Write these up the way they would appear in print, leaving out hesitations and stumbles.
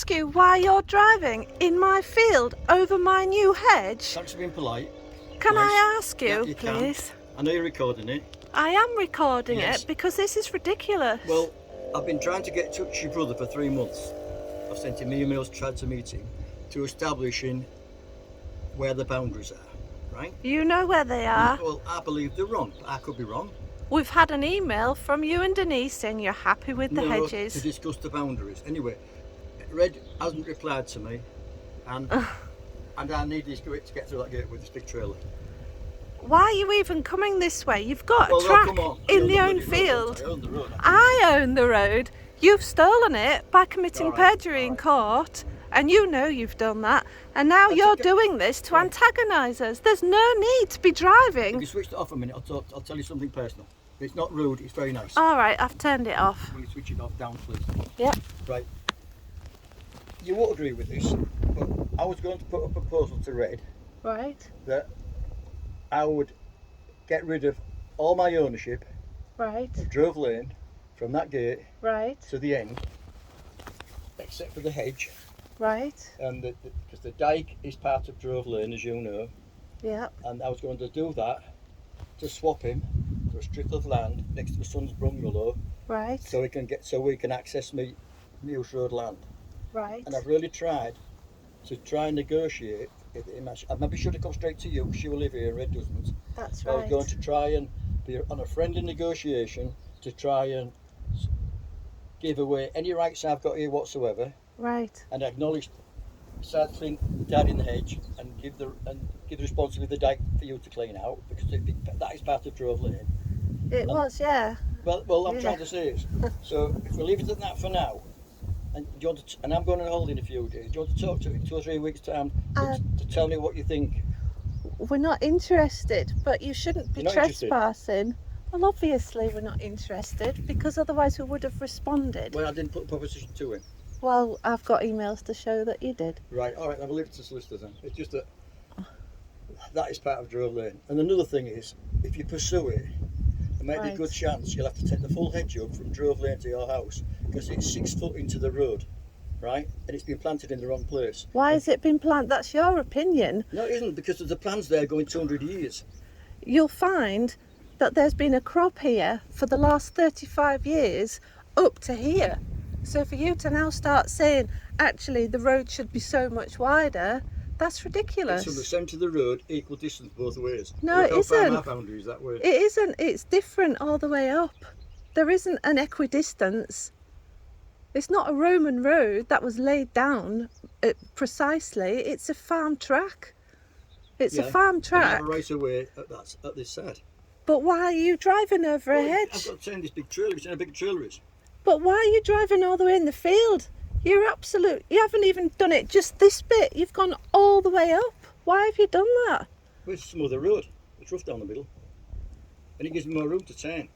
ask you why you're driving in my field over my new hedge? Thanks for being polite. Can Nice. I ask you, Yeah, you please? can. I know you're recording it. I am recording Yes. it because this is ridiculous. Well, I've been trying to get in touch with your brother for 3 months. I've sent him emails, tried to meet him, to establishing where the boundaries are, right? You know where they are. Well, I believe they're wrong, but I could be wrong. We've had an email from you and Denise saying you're happy with the No, hedges. to discuss the boundaries. Anyway, Red hasn't replied to me, and I need this to get through that gate with this big trailer. Why are you even coming this way? You've got Well, a track come on. in I the own own bloody road, field. don't I? I own the road. I own the road. You've stolen it by committing All right, perjury all in right. court, and you know you've done that. And now That's you're okay. doing this to Right. antagonise us. There's no need to be If driving. you switch it off a minute, I'll tell you something personal. It's not rude, it's very nice. All right, I've turned it off. Will you switch it off down, please? Yep. Right. You won't agree with this, but I was going to put a proposal to Red Right. that I would get rid of all my ownership Right. of Drove Lane from that gate Right. to the end, except for the hedge, Right. and because the dike is part of Drove Lane, as you know, Yep. and I was going to do that to swap him to a strip of land next to my son's bungalow, Right. so we can access me Mews Road land. Right. And I've really tried to negotiate with him. I maybe should have come straight to you because you live here and Red doesn't. That's I was right. going to try and be on a friendly negotiation to try and give away any rights I've got here whatsoever, Right. and acknowledge start clean down in the hedge and give the responsibility of the dike for you to clean out, because that is part of Drove Lane. It was, yeah. Well, I'm Yeah. trying to say is, so if we leave it at that for now, and do you want to, and I'm going on holiday in a few days. Do you want to talk to me in 2 or 3 weeks' time to tell me what you think? We're not interested, but you shouldn't be You're not interested? trespassing. Well, obviously we're not interested, because otherwise we would have responded. Well, I didn't put a proposition to him. Well, I've got emails to show that you did. Right, all right, I'll leave it to solicitors then. It's just that is part of Drove Lane. And another thing is, if you pursue it, there might be a good chance you'll have to take the full hedge up from Drove Lane to your house, because it's 6 foot into the road, right? And it's been planted in the wrong place. Why has it been planted? That's your opinion. No, it isn't, because there's the plans there going 200 years. You'll find that there's been a crop here for the last 35 years up to here. So for you to now start saying, actually, the road should be so much wider, that's ridiculous. It's from the centre of the road, equal distance both ways. No, Look it how far isn't. my boundary is that way. It isn't. It's different all the way up. There isn't an equidistance. It's not a Roman road that was laid down precisely. It's a farm track. It's a farm And I track. have a right away at this side. But why are you driving over a I've hedge? got to turn this big trailer, which is a big trailer is. But why are you driving all the way in the field? You haven't even done it just this bit. You've gone all the way up. Why have you done that? Well, it's a smoother road. It's rough down the middle. And it gives me more room to turn.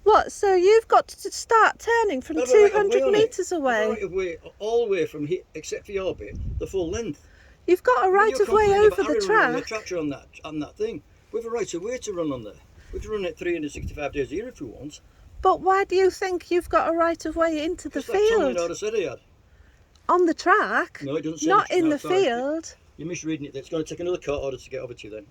What, so you've got to start turning from 200 metres away? Right of way, all the way from here, except for your bit, the full length. You've got a right of way over the track. Tractor on that thing. We've a right of way to run on there. We can run it 365 days a year if we want. But why do you think you've got a right of way into the field? Order said he had. On the track? No, it doesn't say not that. in No, the sorry. field. You're misreading it. It's going to take another court order to get over to you then.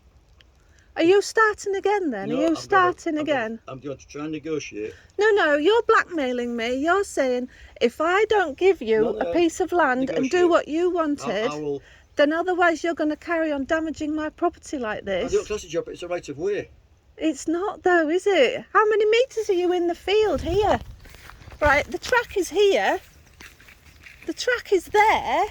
Are you starting again then? No, Are you starting again? I'm going to try and negotiate. No, you're blackmailing me. You're saying if I don't give you a piece of land and do what you wanted, I will. then otherwise you're going to carry on damaging my property like I this. don't class it job, but it's a right of way. It's not though, is it? How many metres are you in the field here? Right, the track is here. The track is there.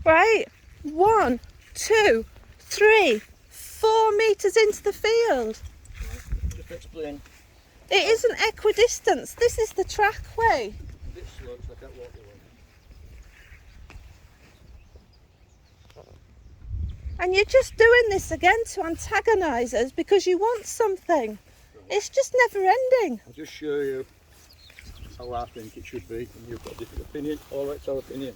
Right? 1, 2, 3, 4 metres into the field. Right, just explain. It isn't equidistance. This is the trackway. A bit slow, so I can't walk along. And you're just doing this again to antagonise us because you want something. It's just never ending. I'll just show you how I think it should be, and you've got a different opinion. All right, it's our opinion.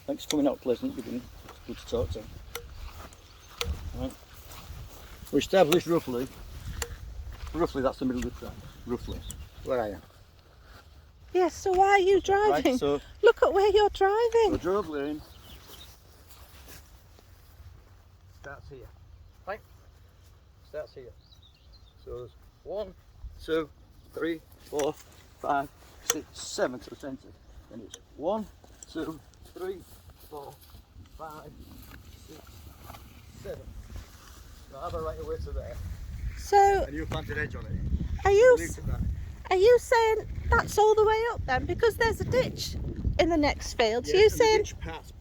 Thanks for coming out, Pleasant. You've been good to talk to. Right. We established roughly that's the middle of the track, roughly, where I am. Yes, so why are you driving? Right, so Look at where you're driving. drove lane starts here. Right? Starts here. So there's 1, 2, 3, 4, 5, 6, 7 to the centre. And it's 1, 2, 3, 4, 5, 6, 7. So I have a right away to there. So And you planted edge on it. are you Look at that. are you saying that's all the way up then? Because there's a ditch in the next field. So Yes, you're and the saying ditch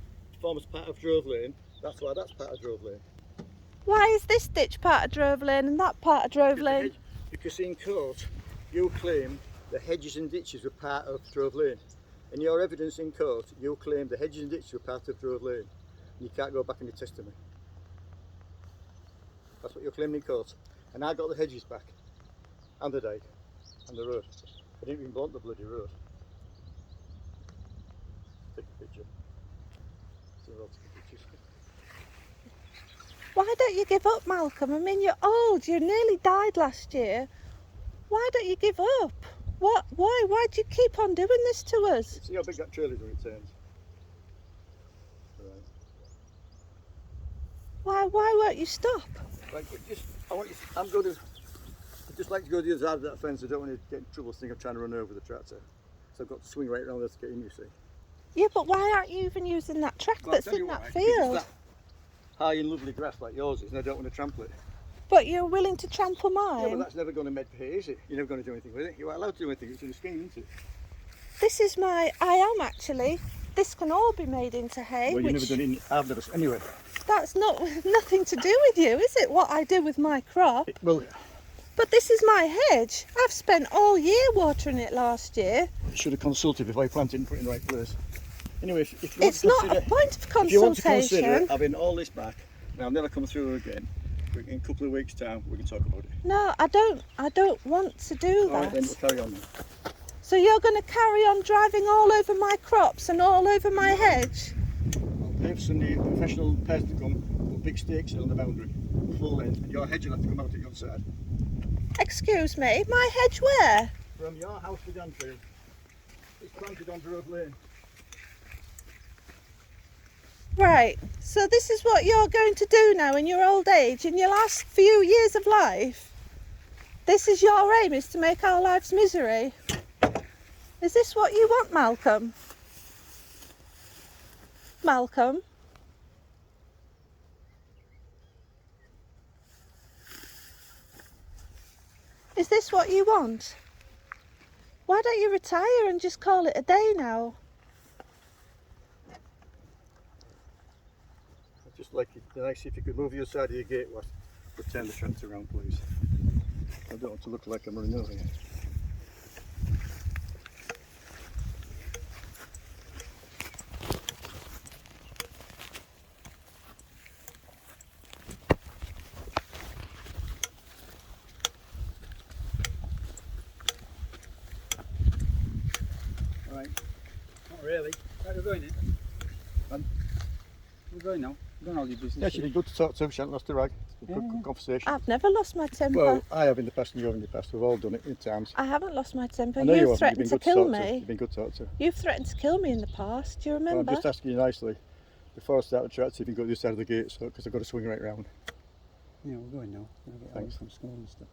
forms part of Drove Lane. That's why that's part of Drove Lane. why is this ditch part of Drove Lane and that part of Drove Because the Lane? hedge- Because in court, you claim the hedges and ditches were part of Drove Lane. In your evidence in court, you claim the hedges and ditches were part of Drove Lane. And you can't go back and attest to me. That's what you're claiming in court. And I got the hedges back, and the dike, and the road. I didn't even blunt the bloody road. Take a picture. See what else I can pictures. Why don't you give up, Malcolm? I mean, you're old. You nearly died last year. Why don't you give up? What? Why? Why do you keep on doing this to us? See how big that trail is when it turns. Right. Why won't you stop? Right, but just, I'd just like to go to the other side of that fence. I don't want to get in trouble thinking I'm trying to run over the tractor. So I've got to swing right around there to get in, you see. Yeah, but why aren't you even using that track Well, I'll that's tell in you that why, because it's field? that high and lovely grass like yours is, and I don't want to trample it. But you're willing to trample Yeah, but mine? that's never going to med hay, is it? You're never going to do anything with it. You're allowed to do anything. It's in the scheme, isn't it? This is my... I am actually. This can all be made into hay, Well, you've which... never done it. I've never. Anyway. That's nothing to do with you, is it? What I do with my crop. Well, But this is my hedge. I've spent all year watering it last year. you should have consulted before you planted and put it in the right place. Anyway, if you want It's to not consider, a point of if you want to consider consultation. having all this back, and I'll never come through again. In a couple of weeks' time, we can talk about it. No, I don't want to do All right, then we'll that. carry on. Then. So you're going to carry on driving all over my crops and all over my hedge? I'll pay for somebody, professional pairs to come, put big stakes in on the boundary, full length, and your hedge will have to come out at your side. Excuse me, my hedge where? From your house to Danfield, it's planted on Drove Lane. Right, so this is what you're going to do now in your old age, in your last few years of life? This is your aim, is to make our lives misery? Is this what you want, Malcolm? Malcolm? Is this what you want? Why don't you retire and just call it a day now? I'd just like it nice if you could move your side of your gate, but turn the tractor around, please. I don't want to look like I'm running over here. Right. Not really. Right, we're going in. We're going now. We're going all your business. Yeah, she'd be good to talk to. She hasn't lost her rag. It's a good, Yeah. good conversation. I've never lost my temper. Well, I have in the past and you have in the past. We've all done it in times. I haven't lost my temper. I know you You've haven't. You've threatened been to good to kill talk to. me. You've been good to talk to. You've threatened to kill me in the past. Do you Well, remember? I'm just asking you nicely, before I start the tractor, if you can go to the side of the gate, so because I've got to swing right round. Yeah, we're going now. We're going to get away Thanks. from school and stuff.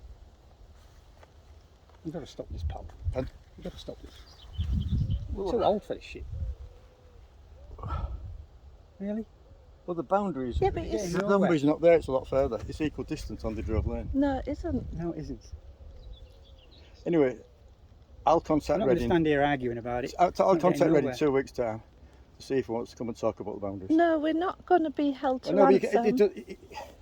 You've got to stop this, pal. Pardon? You've got to stop this. Well, Too old for this shit. Really? Well, the boundaries. Yeah, but the it's- boundary's not there. It's a lot further. It's equal distance on the Drove Lane. No, it isn't. No, it isn't. Anyway, I'll I'm contact not going to Reading. stand here arguing about it. I'll It's not contact getting Reading nowhere. 2 weeks' time to see if he wants to come and talk about the boundaries. No, we're not going to be held to I know, but ransom,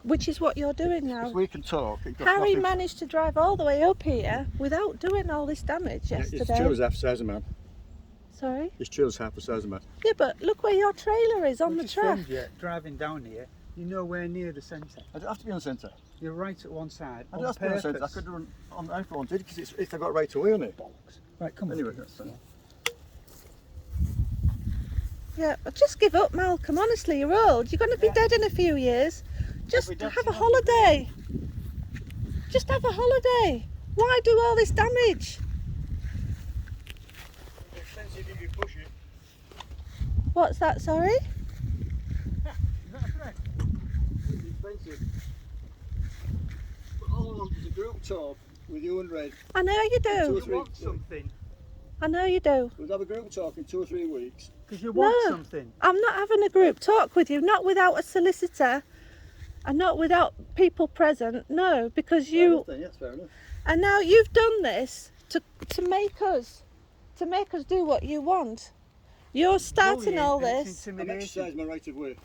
which is what you're doing now. if we can talk, it got Harry nothing. managed to drive all the way up here without doing all this damage His yesterday. trailer's half the size of man. Sorry? His trailer's half the size of man. Yeah, but look where your trailer is on We the just track. filmed you driving down here. You're nowhere near the centre. I don't have to be on the centre. You're right at one side. I on don't have to be on the centre. I purpose. could run on the iPhone, did because if I got right away on it. Bollocks. Right, come on. Anyway, that's fine. Yeah, but just give up, Malcolm. Honestly, you're old. You're going to be dead in a few years. Just We'll be dead have a tomorrow. holiday. Just have a holiday. Why do all this damage? What's that, sorry? Is that a threat? It's expensive. But all I want is a group talk with you and Red. I know you Two or do. You three. want something. I know you do. We'll have a group talk in 2 or 3 weeks. Because you want No. something. I'm not having a group talk with you, not without a solicitor and not without people present. No, because Fair you enough then, yeah, that's fair enough. and now you've done this to make us do what you want. You're starting Bullying all and it's this. I'm intimidation. exercising my right of way.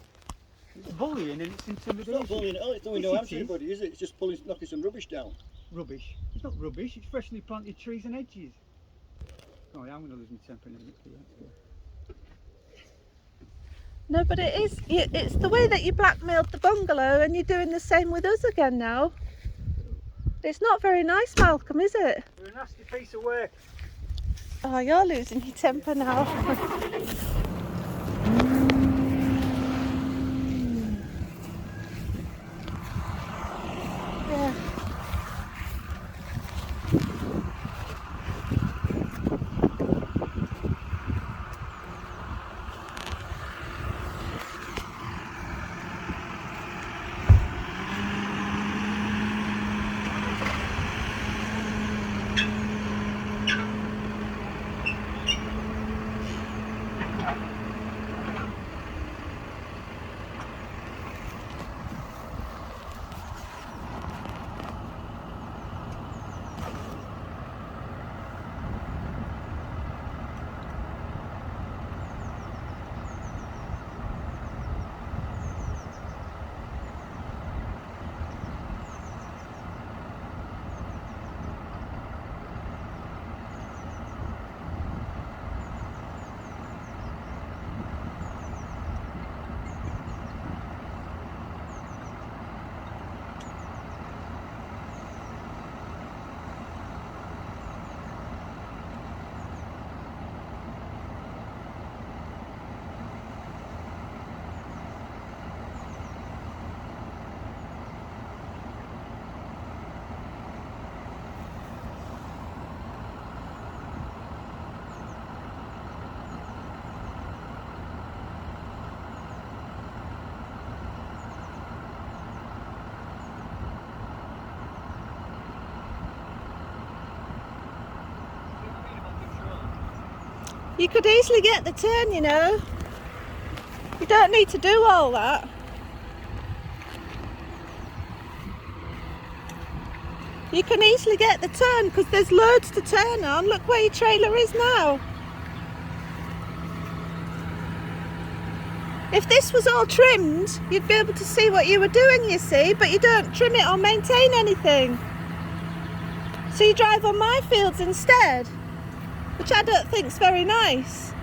It's bullying and it's It's intimidation. not bullying at all, it's doing Yes, no it harm to is. anybody, is it? It's just knocking some rubbish down. Rubbish. It's not rubbish, it's freshly planted trees and hedges. Oh, yeah, I'm going to lose my temper in a minute. No, but it's the way that you blackmailed the bungalow and you're doing the same with us again now. It's not very nice, Malcolm, is it? You're a nasty piece of work. Oh, you're losing your temper now. Yeah. You could easily get the turn, you know. You don't need to do all that. You can easily get the turn because there's loads to turn on. Look where your trailer is now. If this was all trimmed, you'd be able to see what you were doing, you see, but you don't trim it or maintain anything. So you drive on my fields instead, which I don't think's very nice.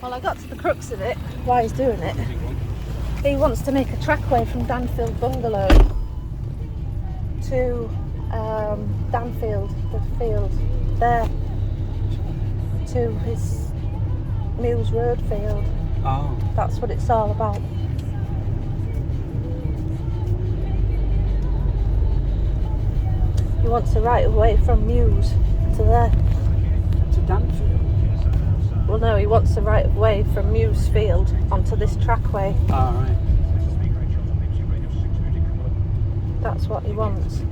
Well, I got to the crux of it, why he's doing it. He wants to make a trackway from Danfield Bungalow to Danfield, the field there, to his Muse Road field. Oh. That's what it's all about. He wants a right of way from Muse to there. To Danfield? Well, no, he wants a right of way from Muse Field onto this trackway. Alright. That's what he wants.